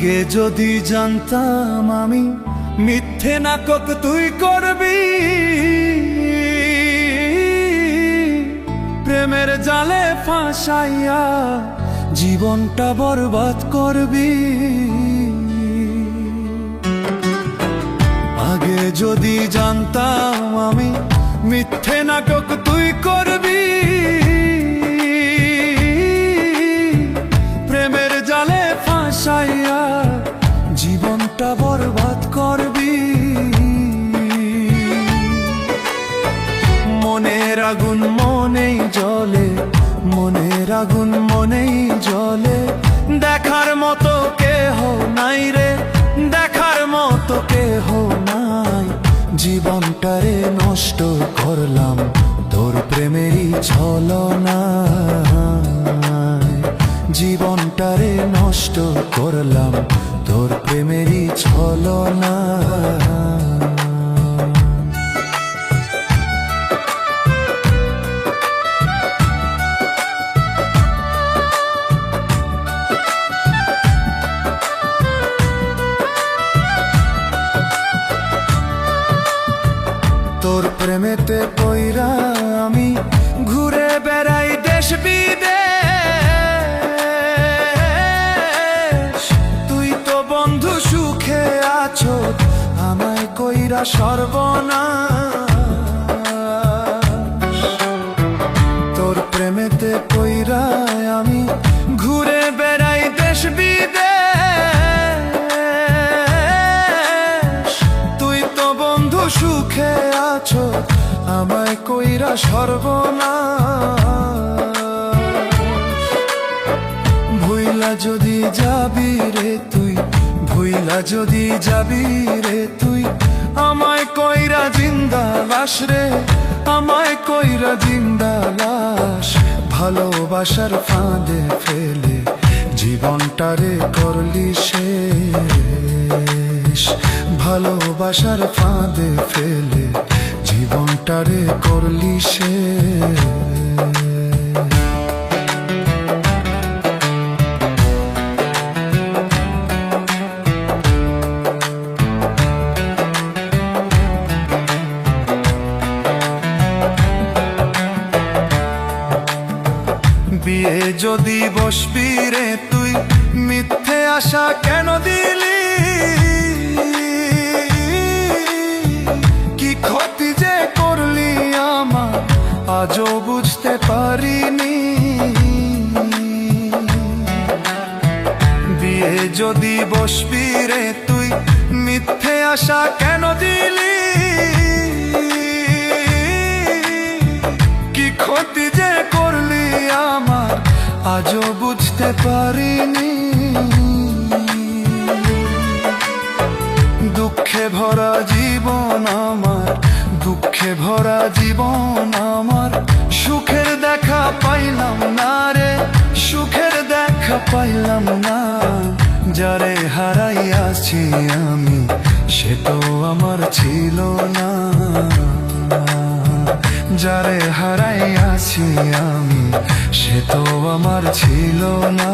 আগে যদি জানতাম আমি মিথ্যে নাটক তুই করবি, প্রেমের জালে ফাঁসাইয়া জীবনটা বরবাদ করবি। আগে যদি জানতাম আমি মিথ্যে নাটক তুই করবি, প্রেমের জালে ফাঁসাইয়া জীবনটা বরবাদ করবি। মনের আগুন মনেই জ্বলে, মনের আগুন মনেই জ্বলে, দেখার মতো কেহ নাই রে, দেখার মতো কেহ নাই। জীবনটারে নষ্ট করলাম তোর প্রেমেরই ছলনায়, জীবনটারে নষ্ট করলাম তোর প্রেমেরই ছলনায়। তোর প্রেমেতে পইরা আমি ঘুরে বেড়াই দেশ বিদেশ, তুই তো বন্ধু সুখে আছো আমায় কইরা সর্বনাশ। তোর প্রেমেতে পইরা আমি ঘুরে বেড়াই দেশ বিদেশ, তুই তো বন্ধু সুখে আছো আমায় কইরা সর্বনাশ। ভুইলা যদি যাবি রে তুই, ভুইলা যদি যাবি রে তুই, আমায় কইরা জিন্দা লাশ রে, আমায় কইরা জিন্দা লাশ। ভালোবাসার ফাঁদে ফেলে জীবনটারে করলি শেষ, ভালোবাসার ফাঁদে ফেলে জীবনটারে করলি শেষ। বিয়ে যদি বসবি রে তুই, মিথ্যে আশা কেন দিলি? কি ক্ষতি যে করলি আমার আজও বুঝতে পারিনি। বিয়ে যদি বসবি রে তুই, মিথ্যে আশা কেন দিলি? কি ক্ষতি যে করলি আমার আজও বুঝতে পারিনি। দুঃখে ভরা জীবন আমার, দুঃখে ভরা জীবন আমার, সুখের দেখা পাইলাম না রে, সুখের দেখা পাইলাম না। যারে হারাইয়াছি আমি সে তো আমার ছিল না, যারে হারাইয়াছি আমি সে তো আমার ছিল না।